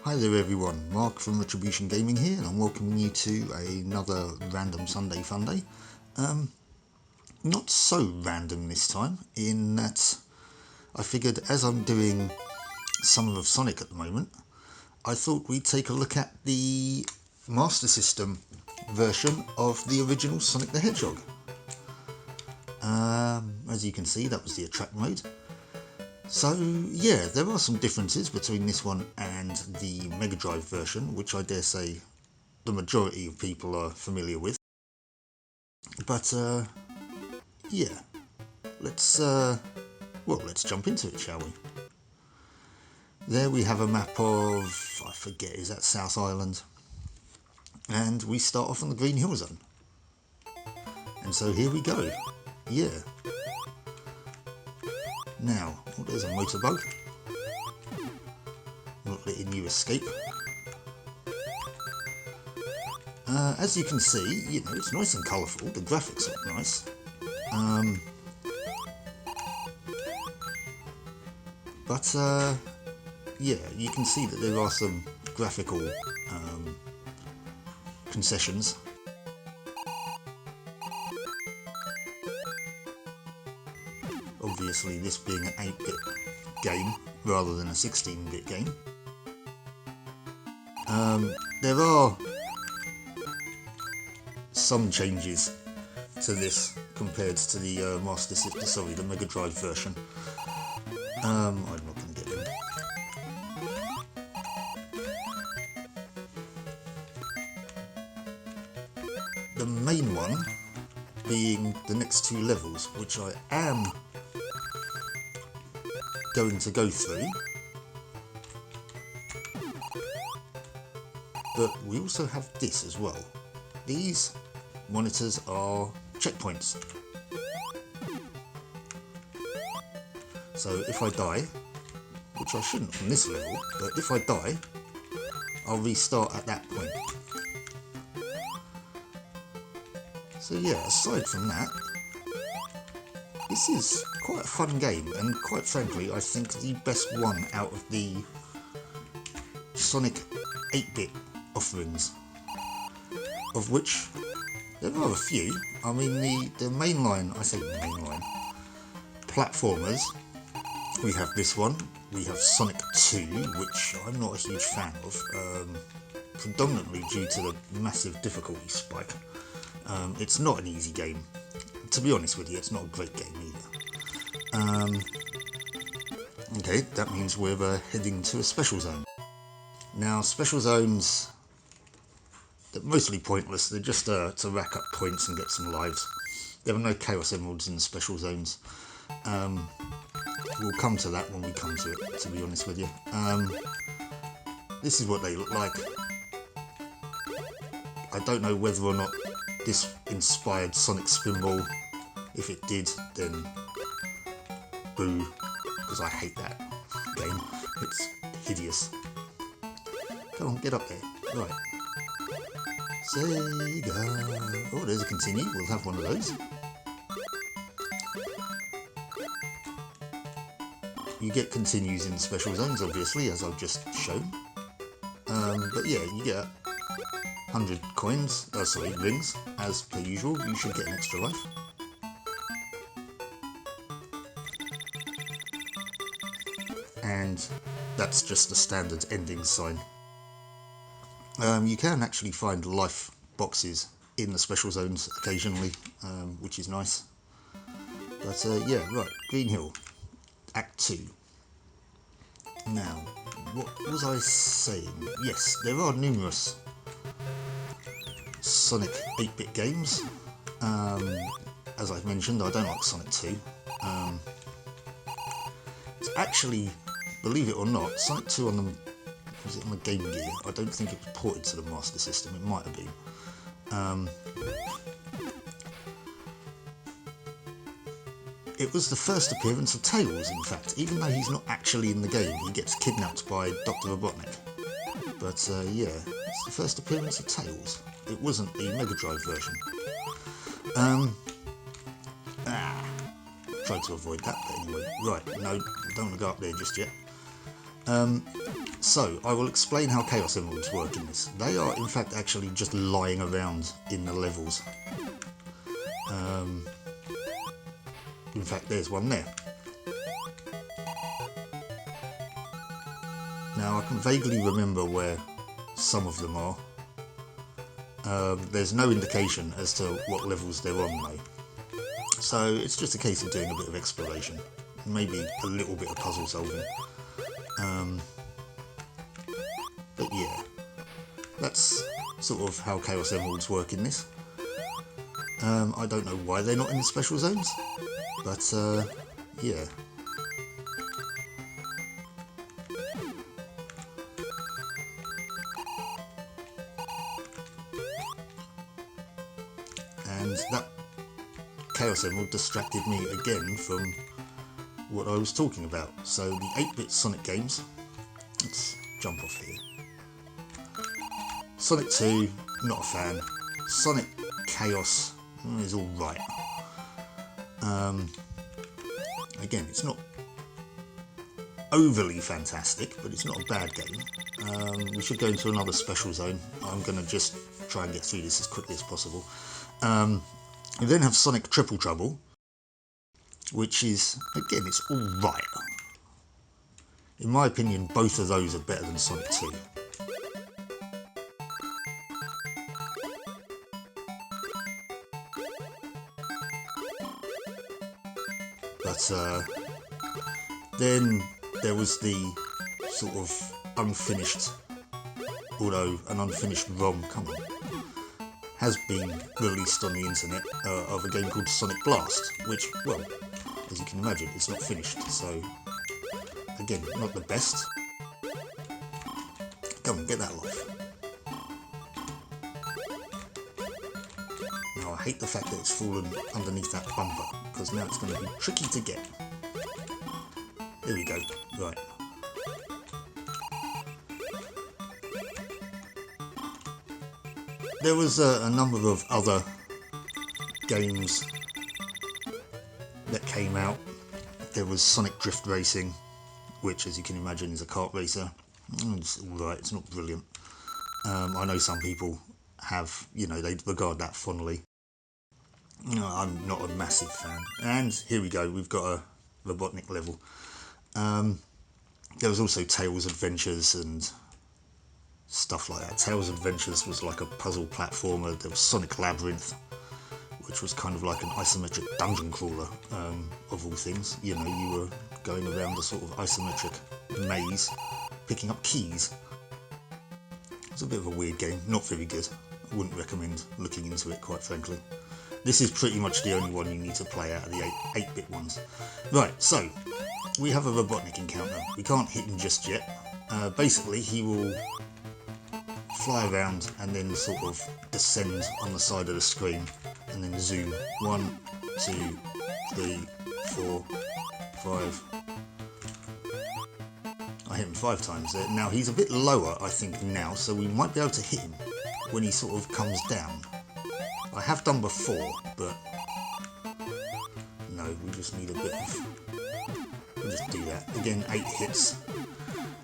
Hi there everyone, Mark from Retribution Gaming here, and I'm welcoming you to another random Sunday Funday. Not so random this time, in that I figured as I'm doing Summer of Sonic at the moment, I thought we'd take a look at the Master System version of the original Sonic the Hedgehog. As you can see, that was the attract mode. So yeah, there are some differences between this one and the Mega Drive version, which I dare say the majority of people are familiar with. But yeah, let's jump into it, shall we? There we have a map of, I forget, is that South Island? And we start off on the Green Hill Zone. And so here we go. Yeah. Now, oh, there's a motorbug. Not letting you escape. As you can see, you know, it's nice and colourful. The graphics look nice. Yeah, you can see that there are some graphical concessions. Obviously, this being an 8-bit game rather than a 16-bit game. There are some changes to this compared to the Master System, sorry, the Mega Drive version. I'm not going to get them. The main one being the next two levels, which I am going to go through, but we also have this as well. These monitors are checkpoints, so if I die, which I shouldn't on this level, but if I die, I'll restart at that point. So yeah, aside from that, this is quite a fun game, and quite frankly, I think the best one out of the Sonic 8-bit offerings, of which there are a few. I mean, the mainline, I say mainline, platformers, we have this one, we have Sonic 2, which I'm not a huge fan of, predominantly due to the massive difficulty spike. It's not an easy game. To be honest with you, it's not a great game either. Okay, that means we're heading to a special zone. Now, special zones, they're mostly pointless. They're just to rack up points and get some lives. There are no Chaos Emeralds in the special zones. We'll come to that when we come to it, to be honest with you. This is what they look like. I don't know whether or not this inspired Sonic Spinball. If it did, then boo, because I hate that game. It's hideous. Come on, get up there. Right. Sega. Oh, there's a continue. We'll have one of those. You get continues in special zones, obviously, as I've just shown. But yeah, you get 100 coins, sorry, rings, as per usual. You should get an extra life. And that's just the standard ending sign. You can actually find life boxes in the special zones occasionally, which is nice. But yeah, right, Green Hill, Act 2. Now, what was I saying? Yes, there are numerous Sonic 8-bit games. As I've mentioned, I don't like Sonic 2. It's actually, believe it or not, Sonic 2 on the, was it on the Game Gear? I don't think it was ported to the Master System, it might have been. It was the first appearance of Tails, in fact, even though he's not actually in the game, he gets kidnapped by Dr. Robotnik. But yeah, it's the first appearance of Tails. It wasn't the Mega Drive version. Tried to avoid that, but anyway. Right, no, don't want to go up there just yet. So, I will explain how Chaos Emeralds work in this. They are, in fact, actually just lying around in the levels. In fact, there's one there. Now, I can vaguely remember where some of them are. There's no indication as to what levels they're on, though. So, it's just a case of doing a bit of exploration. Maybe a little bit of puzzle solving. But yeah, that's sort of how Chaos Emeralds work in this. I don't know why they're not in the special zones, but yeah. And that Chaos Emerald distracted me again from what I was talking about. So the 8-bit Sonic games, let's jump off here. Sonic 2, not a fan. Sonic Chaos is alright. Again, it's not overly fantastic, but it's not a bad game. We should go into another special zone. I'm going to just try and get through this as quickly as possible. We then have Sonic Triple Trouble, which is, again, it's alright. In my opinion, both of those are better than Sonic 2. But then there was the sort of unfinished, although an unfinished ROM, come on, has been released on the internet of a game called Sonic Blast, which, well, as you can imagine, it's not finished, so again, not the best. Come on, get that life. Now, I hate the fact that it's fallen underneath that bumper, because now it's going to be tricky to get. There we go, right. There was a number of other games that came out. There was Sonic Drift Racing, which, as you can imagine, is a kart racer. It's alright, it's not brilliant. I know some people have, you know, they regard that fondly. I'm not a massive fan. And here we go, we've got a Robotnik level. There was also Tails Adventures and stuff like that. Tails Adventures was like a puzzle platformer. There was Sonic Labyrinth, which was kind of like an isometric dungeon crawler, of all things. You know, you were going around a sort of isometric maze, picking up keys. It's a bit of a weird game, not very good. I wouldn't recommend looking into it, quite frankly. This is pretty much the only one you need to play out of the 8-bit ones. Right, so, we have a Robotnik encounter. We can't hit him just yet. Basically, he will fly around and then sort of descend on the side of the screen and then zoom. 1, 2, 3, 4, 5. I hit him 5 times there. Now he's a bit lower, I think, now, so we might be able to hit him when he sort of comes down. I have done before, but no, we just need a bit of, we'll just do that. Again, 8 hits.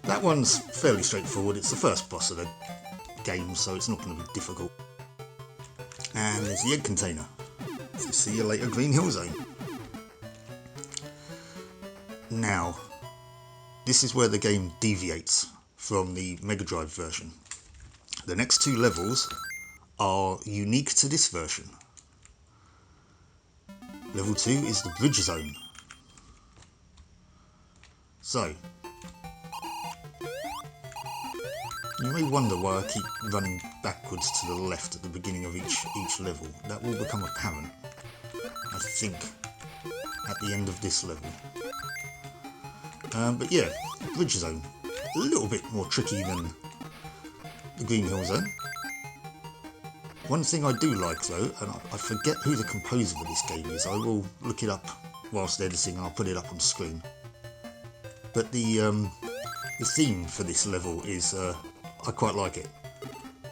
That one's fairly straightforward. It's the first boss of the game, so it's not going to be difficult. And there's the egg container. So see you later, Green Hill Zone. Now, this is where the game deviates from the Mega Drive version. The next 2 levels are unique to this version. Level 2 is the Bridge Zone. So, you may wonder why I keep running backwards to the left at the beginning of each level. That will become apparent, I think, at the end of this level. But yeah, Bridge Zone, a little bit more tricky than the Green Hill Zone. One thing I do like though, and I forget who the composer for this game is, I will look it up whilst editing and I'll put it up on screen. But the theme for this level is, I quite like it.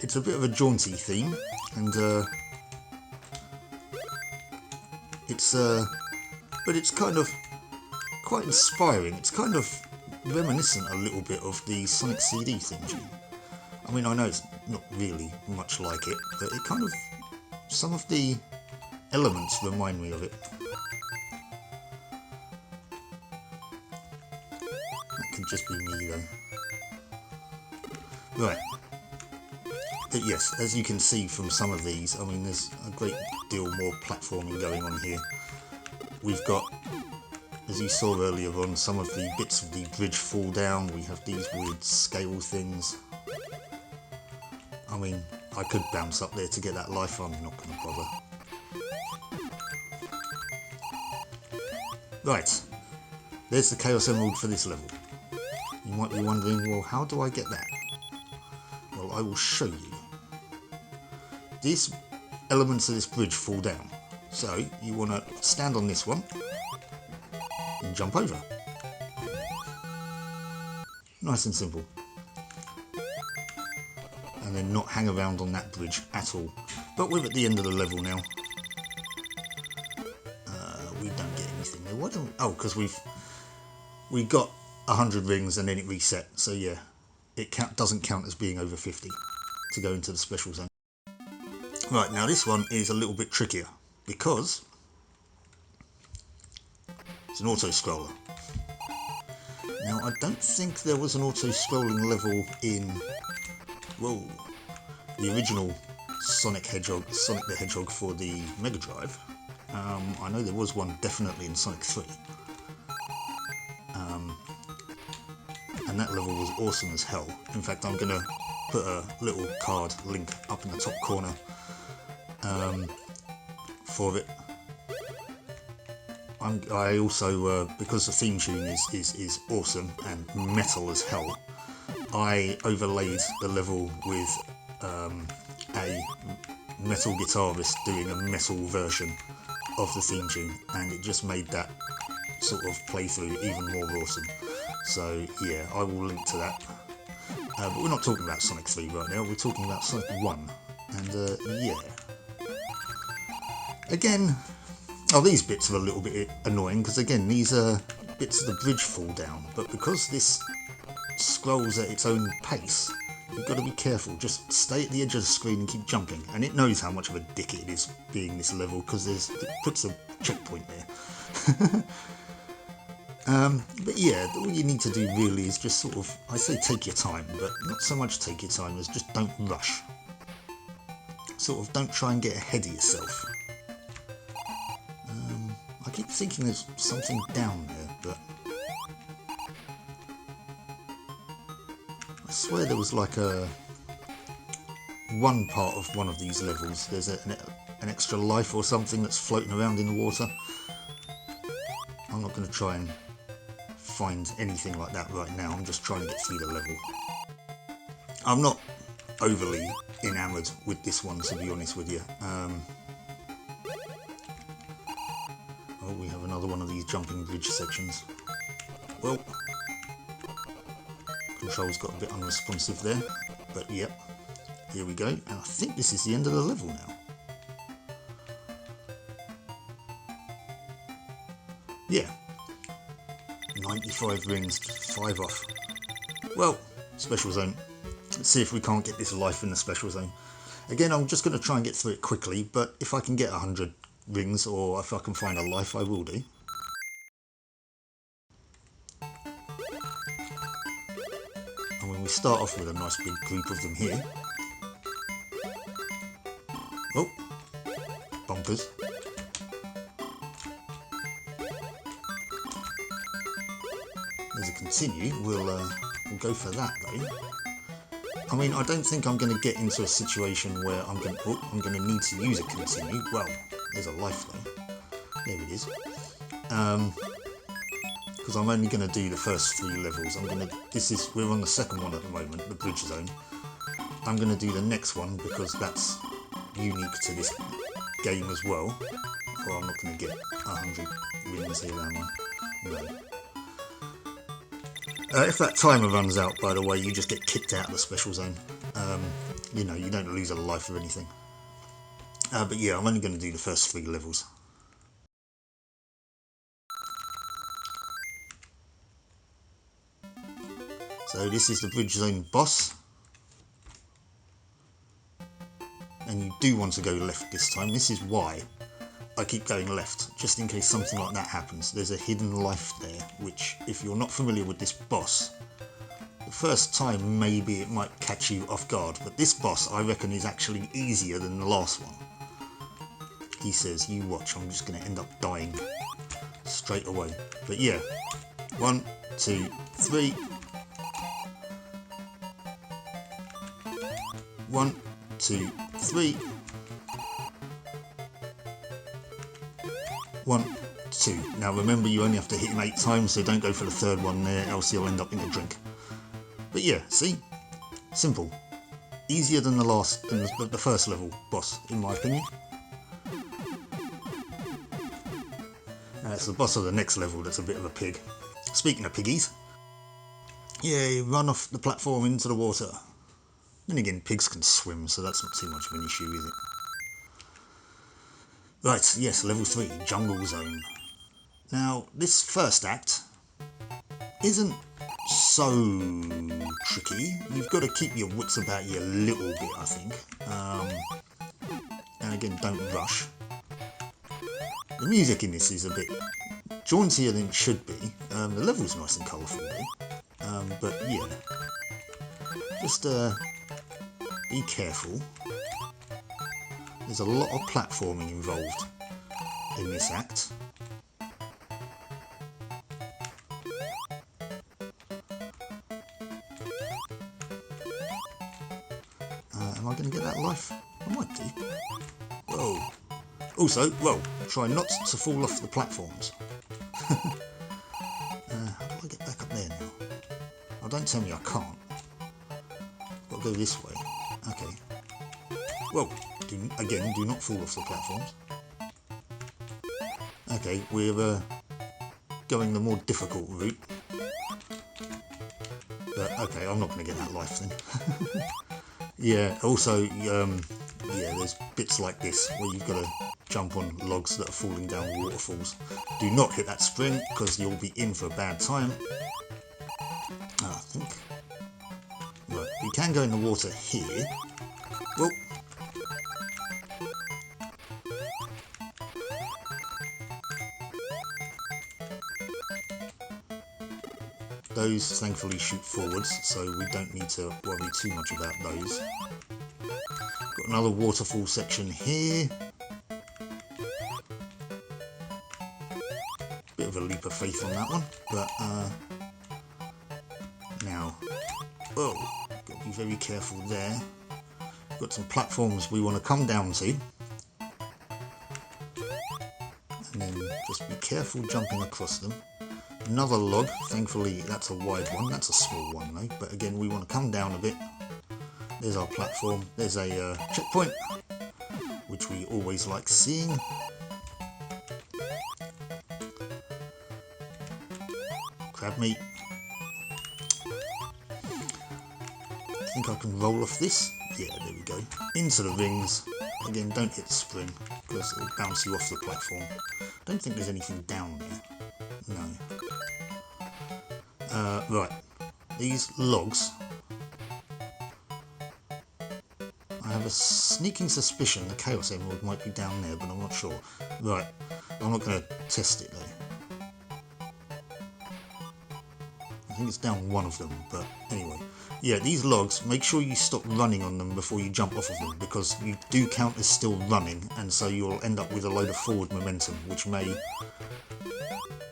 It's a bit of a jaunty theme, and but it's kind of quite inspiring. It's kind of reminiscent a little bit of the Sonic CD theme tune. I mean, I know it's not really much like it, but it kind of, some of the elements remind me of it. That could just be me though. Right. But yes, as you can see from some of these, I mean, there's a great deal more platforming going on here. We've got, as you saw earlier on, some of the bits of the bridge fall down. We have these weird scale things. I mean, I could bounce up there to get that life. I'm not going to bother. Right, there's the Chaos Emerald for this level. You might be wondering, well, how do I get that? Well, I will show you. These elements of this bridge fall down. So, you want to stand on this one and jump over. Nice and simple. And then not hang around on that bridge at all. But we're at the end of the level now. We don't get anything there. Why don't? Oh, because we got 100 rings and then it reset. So yeah, it doesn't count as being over 50 to go into the special zone. Right, now this one is a little bit trickier because it's an auto-scroller. Now I don't think there was an auto-scrolling level in, whoa, the original Sonic the Hedgehog for the Mega Drive. I know there was one definitely in Sonic 3. And that level was awesome as hell. In fact, I'm going to put a little card link up in the top corner for it. I also, because the theme tune is awesome and metal as hell, I overlaid the level with a metal guitarist doing a metal version of the theme tune, and it just made that sort of playthrough even more awesome. So yeah, I will link to that. But we're not talking about Sonic 3 right now, we're talking about Sonic 1. And yeah. Again, oh, these bits are a little bit annoying, because again, these bits of the bridge fall down, but because this scrolls at its own pace, you've got to be careful. Just stay at the edge of the screen and keep jumping. And it knows how much of a dick it is being this level, because it puts a checkpoint there. But yeah, all you need to do really is just sort of, I say take your time, but not so much take your time as just don't rush. Sort of don't try and get ahead of yourself. I keep thinking there's something down there, but I swear there was like one part of one of these levels, there's an extra life or something that's floating around in the water. I'm not going to try and find anything like that right now, I'm just trying to get through the level. I'm not overly enamoured with this one, to be honest with you. Oh, we have another one of these jumping bridge sections. Well, controls got a bit unresponsive there, but yep, here we go. And I think this is the end of the level now. Yeah, 95 rings, 5 off. Well, special zone. Let's see if we can't get this life in the special zone. Again, I'm just going to try and get through it quickly, but if I can get 100 rings, or if I can find a life, I will do. And when we start off with a nice big group of them here. Oh, bumpers. There's a continue, we'll go for that though. I mean, I don't think I'm going to get into a situation where I'm going to need to use a continue. Well, there's a life though. There it is. Because I'm only going to do the first 3 levels. We're on the second one at the moment, the bridge zone. I'm going to do the next one because that's unique to this game as well. Well, I'm not going to get 100 rings here, am I? No. If that timer runs out, by the way, you just get kicked out of the special zone. You know, you don't lose a life or anything. But yeah, I'm only going to do the first 3 levels. So this is the Bridge Zone boss. And you do want to go left this time. This is why I keep going left, just in case something like that happens. There's a hidden life there, which if you're not familiar with this boss, the first time maybe it might catch you off guard, but this boss I reckon is actually easier than the last one. He says, you watch, I'm just going to end up dying straight away. But yeah, 1, 2, 3. 1, 2, 3. 1, 2. Now remember, you only have to hit him 8 times, so don't go for the third one there, else you'll end up in a drink. But yeah, see? Simple. Easier than the first level boss, in my opinion. It's the boss of the next level that's a bit of a pig. Speaking of piggies, yeah, you run off the platform into the water. Then again, pigs can swim, so that's not too much of an issue, is it? Right, yes, level 3, Jungle Zone. Now, this first act isn't so tricky. You've got to keep your wits about you a little bit, I think. And again, don't rush. The music in this is a bit jauntier than it should be. The level's nice and colourful though. But yeah, just be careful. There's a lot of platforming involved in this act. Am I going to get that life? I might do. Whoa. Also, well, try not to fall off the platforms. How do I get back up there now? Oh, don't tell me I can't. Got to go this way. Okay. Well, again, do not fall off the platforms. Okay, we're going the more difficult route. But okay, I'm not going to get that life then. Yeah, also, yeah, there's bits like this where you've got to jump on logs that are falling down waterfalls. Do not hit that spring because you'll be in for a bad time. I think. Right, we can go in the water here. Well, those thankfully shoot forwards, so we don't need to worry too much about those. Got another waterfall section here. Bit of a leap of faith on that one, but now, oh, got to be very careful there. Got some platforms we want to come down to, and then just be careful jumping across them. Another log, thankfully that's a wide one, that's a small one though, but again we want to come down a bit. There's our platform, there's a checkpoint, which we always like seeing. Crab meat. I think I can roll off this. Yeah, there we go. Into the rings. Again, don't hit the spring because it'll bounce you off the platform. Don't think there's anything down there. No. Right. These logs. I have a sneaking suspicion the Chaos Emerald might be down there, but I'm not sure. Right. I'm not going to test it though. I think it's down one of them, but anyway. Yeah, these logs, make sure you stop running on them before you jump off of them, because you do count as still running, and so you'll end up with a load of forward momentum, which may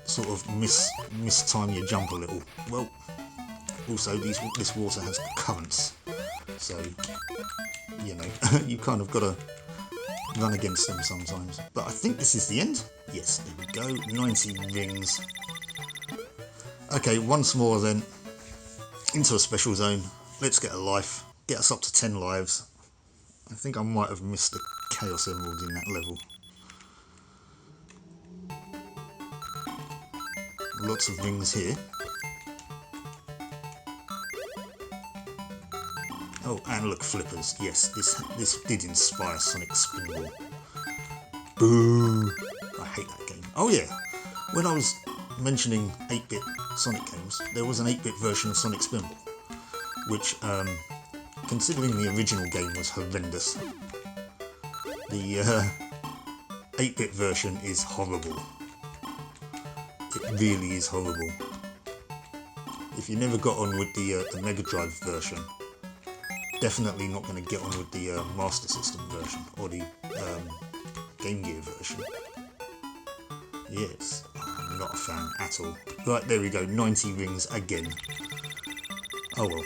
sort of mistime your jump a little. Well, also this water has currents, so, you know, you kind of got to run against them sometimes. But I think this is the end. Yes, there we go, 90 rings. Okay, once more then, into a special zone. Let's get a life, get us up to 10 lives. I think I might have missed the Chaos Emerald in that level. Lots of rings here. Oh, and look, flippers. Yes, this did inspire Sonic Spinball. Boo! I hate that game. Oh yeah, when I was mentioning 8-bit Sonic games, there was an 8-bit version of Sonic Spinball. which, considering the original game was horrendous, the 8-bit version is horrible. It really is horrible. If you never got on with the Mega Drive version, definitely not going to get on with the Master System version, or the Game Gear version. Yes, I'm not a fan at all. Right, there we go, 90 rings again. Oh well.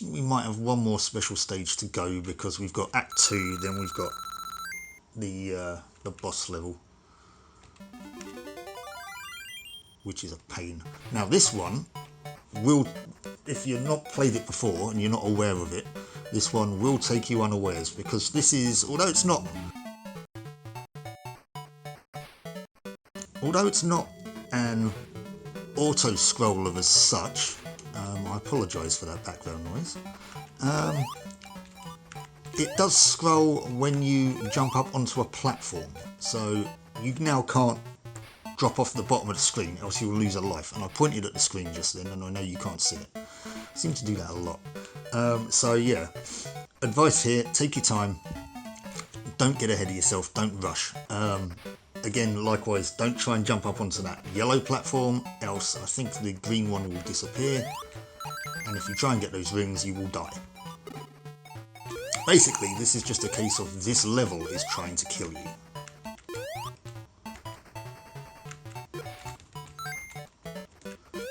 We might have one more special stage to go, because we've got Act 2, then we've got the boss level, which is a pain. Now this one will, if you've not played it before and you're not aware of it, this one will take you unawares, because this is, although it's not an auto-scroller as such, I apologise for that background noise, it does scroll when you jump up onto a platform, so you now can't drop off the bottom of the screen, else you'll lose a life. And I pointed at the screen just then, and I know you can't see it. I seem to do that a lot. So yeah, advice here, take your time, don't get ahead of yourself, don't rush. Again, likewise, don't try and jump up onto that yellow platform, else I think the green one will disappear, and if you try and get those rings, you will die. Basically, this is just a case of this level is trying to kill you.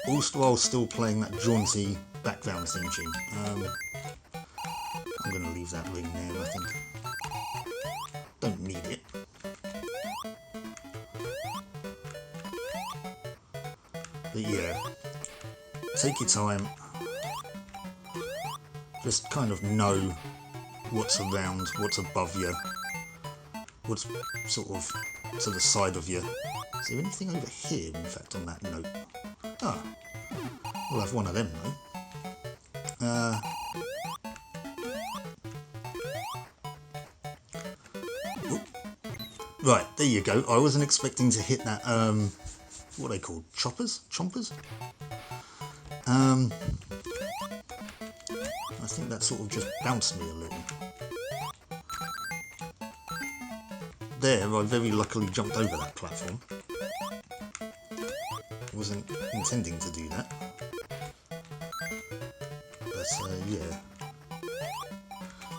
All while still playing that jaunty background theme tune. I'm going to leave that ring there, I think. Don't need it. But yeah, take your time. Just kind of know what's around, what's above you, what's sort of to the side of you. Is there anything over here, in fact, on that note? Ah, we'll have one of them though. Right, there you go. I wasn't expecting to hit that, what are they called? Chompers? I think that sort of just bounced me a little. There, I very luckily jumped over that platform. Wasn't intending to do that. But yeah.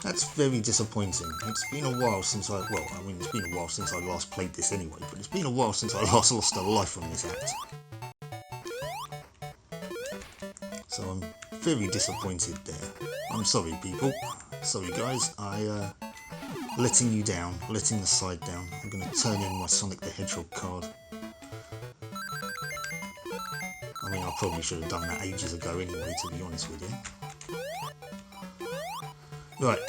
That's very disappointing. It's been a while since it's been a while since I last played this anyway, but it's been a while since I last lost a life on this act. So I'm very disappointed there. I'm sorry, people. Sorry, guys. Letting you down, letting the side down. I'm going to turn in my Sonic the Hedgehog card. I mean, I probably should have done that ages ago anyway, to be honest with you. Right,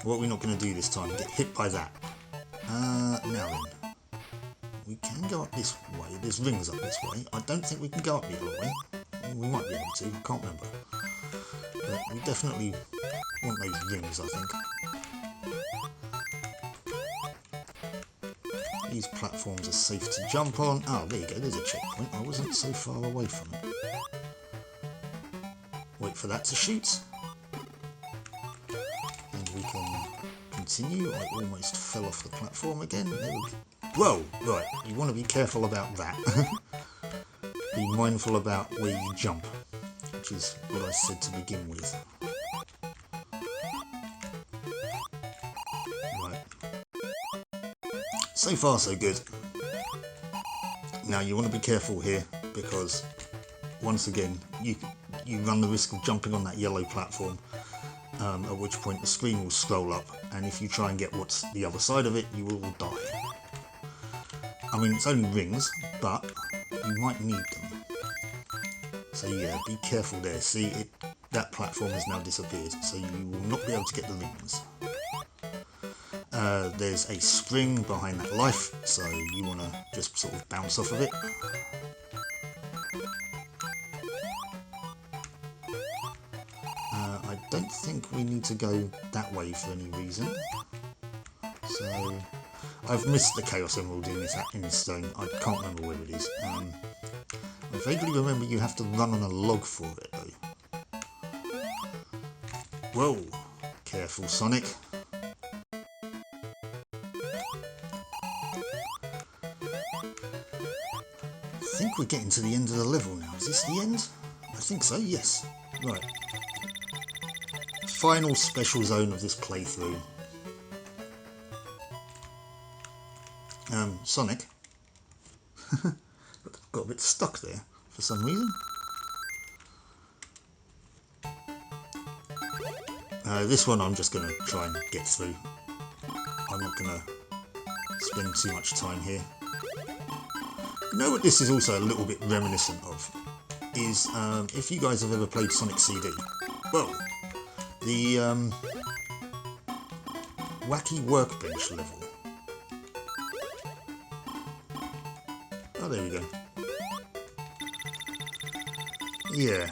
what we're not going to do this time, get hit by that. Now then, we can go up this way, there's rings up this way. I don't think we can go up the other way. We might be able to, I can't remember. But we definitely want those rings, I think. These platforms are safe to jump on. Oh, there you go, there's a checkpoint. I wasn't so far away from it. Wait for that to shoot. And we can continue. I almost fell off the platform again. There we go. Whoa, right, you want to be careful about that. Be mindful about where you jump, which is what I said to begin with. Right. So far so good. Now you want to be careful here, because once again you run the risk of jumping on that yellow platform, at which point the screen will scroll up, and if you try and get what's the other side of it, you will die. I mean, it's only rings, but you might need them. So yeah, be careful there. See, that platform has now disappeared, so you will not be able to get the rings. There's a spring behind that life, so you want to just sort of bounce off of it. I don't think we need to go that way for any reason. So I've missed the Chaos Emerald in this zone. I can't remember where it is. I vaguely remember you have to run on a log for it though. Whoa! Careful, Sonic. I think we're getting to the end of the level now. Is this the end? I think so, yes. Right. Final special zone of this playthrough. Sonic. Got a bit stuck there for some reason. This one I'm just going to try and get through. I'm not going to spend too much time here. You know what this is also a little bit reminiscent of? Is if you guys have ever played Sonic CD. Well, the Wacky Workbench level. Oh, there we go. Yeah.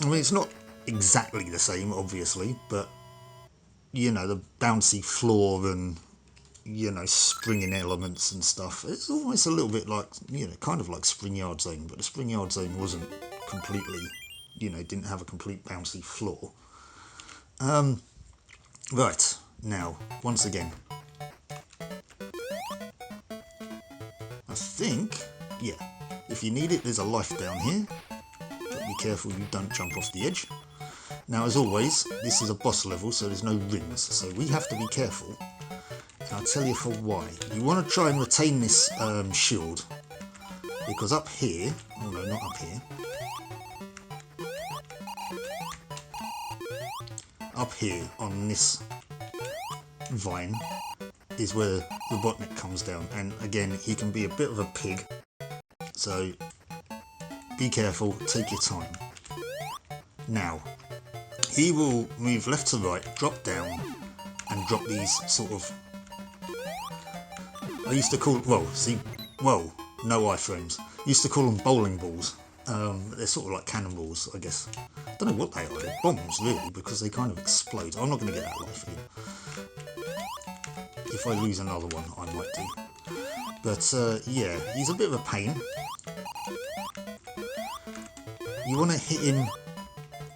I mean, it's not exactly the same, obviously, but, you know, the bouncy floor and, you know, springing elements and stuff. It's almost a little bit like, you know, kind of like Spring Yard Zone, but the Spring Yard Zone wasn't completely, you know, didn't have a complete bouncy floor. Right, now, once again, I think, yeah, if you need it, there's a life down here, but be careful you don't jump off the edge. Now, as always, this is a boss level, so there's no rings, so we have to be careful, and I'll tell you for why. You want to try and retain this shield, because up here, oh no, not up here, up here on this vine is where Robotnik comes down, and again he can be a bit of a pig, so be careful, take your time. Now he will move left to right, drop down and drop these sort of, I used to call, well, see, whoa, no iframes, used to call them bowling balls. They're sort of like cannonballs, I guess. I don't know what they are, they're bombs really, because they kind of explode. I'm not going to get that life here. If I lose another one, I might do. But yeah, he's a bit of a pain. You want to hit him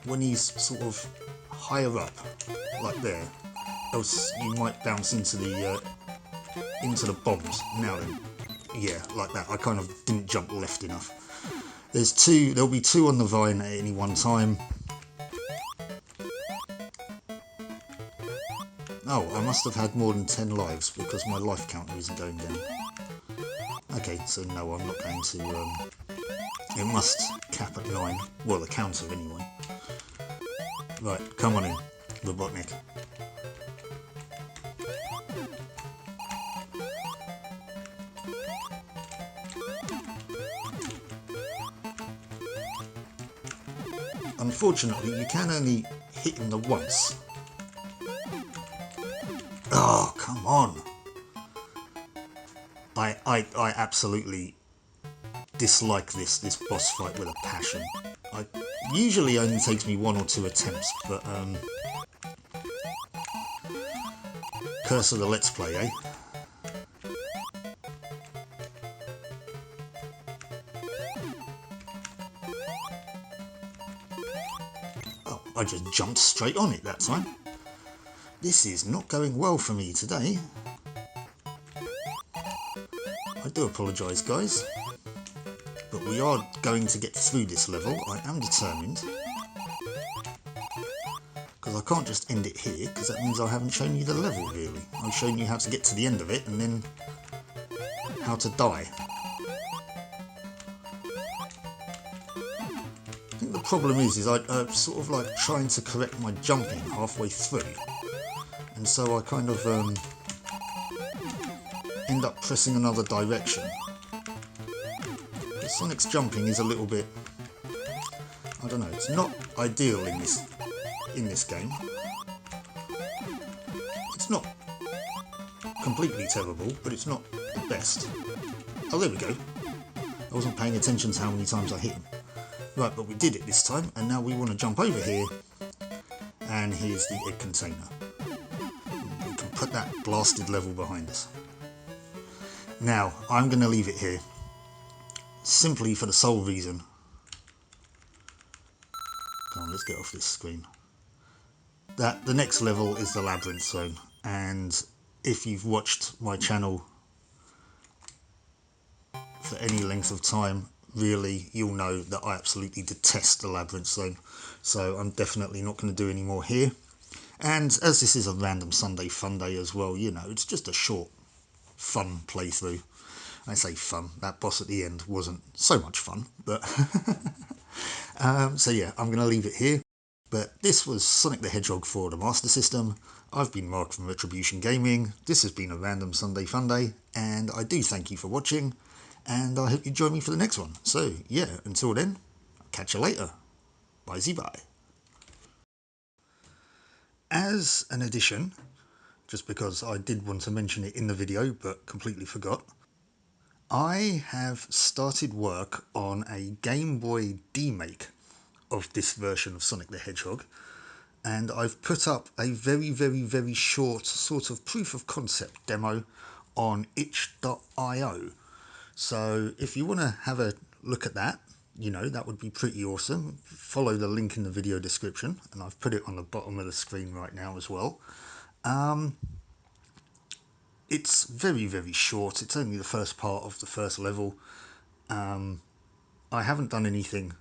when he's sort of higher up, like there, else you might bounce into the bombs. Now then, yeah, like that. I kind of didn't jump left enough. There'll be two on the vine at any one time. Oh, I must have had more than 10 lives because my life counter isn't going down. Okay, so no, I'm not going to, it must cap at 9. Well, the counter anyway. Right, come on in, Robotnik. Unfortunately, you can only hit him the once. Oh, come on. I absolutely dislike this boss fight with a passion. It usually only takes me 1 or 2 attempts, but curse of the Let's Play, eh? Oh, I just jumped straight on it that time. This is not going well for me today. I do apologise, guys, but we are going to get through this level. I am determined, because I can't just end it here, because that means I haven't shown you the level really. I've shown you how to get to the end of it and then how to die. I think the problem is I'm sort of like trying to correct my jumping halfway through, and so I kind of end up pressing another direction. But Sonic's jumping is a little bit, I don't know, it's not ideal in this game. It's not completely terrible, but it's not the best. Oh, there we go. I wasn't paying attention to how many times I hit him. Right, but we did it this time, and now we want to jump over here, and here's the egg container. We can put that blasted level behind us. Now, I'm going to leave it here. simply for the sole reason. Come on, let's get off this screen. That the next level is the labyrinth zone, and if you've watched my channel for any length of time, really, you'll know that I absolutely detest the labyrinth zone. So I'm definitely not going to do any more here. And as this is a random Sunday fun day as well, you know, it's just a short, fun playthrough. I say fun, that boss at the end wasn't so much fun, but so yeah, I'm going to leave it here. But this was Sonic the Hedgehog for the Master System. I've been Mark from Retribution Gaming. This has been a random Sunday fun day, and I do thank you for watching, and I hope you join me for the next one. So yeah, until then, I'll catch you later. Bye-bye. As an addition, just because I did want to mention it in the video but completely forgot, I have started work on a Game Boy D-Make of this version of Sonic the Hedgehog, and I've put up a very short sort of proof of concept demo on itch.io. So if you want to have a look at that, you know, that would be pretty awesome. Follow the link in the video description, and I've put it on the bottom of the screen right now as well. It's very short. It's only the first part of the first level. I haven't done anything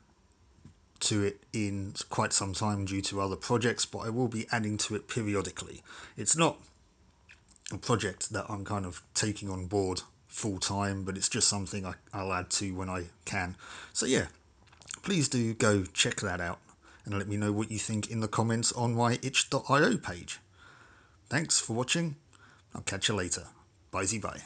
to it in quite some time due to other projects, but I will be adding to it periodically. It's not a project that I'm kind of taking on board full time, but it's just something I'll add to when I can. So yeah, please do go check that out and let me know what you think in the comments on my itch.io page. Thanks for watching. I'll catch you later. Bye-bye.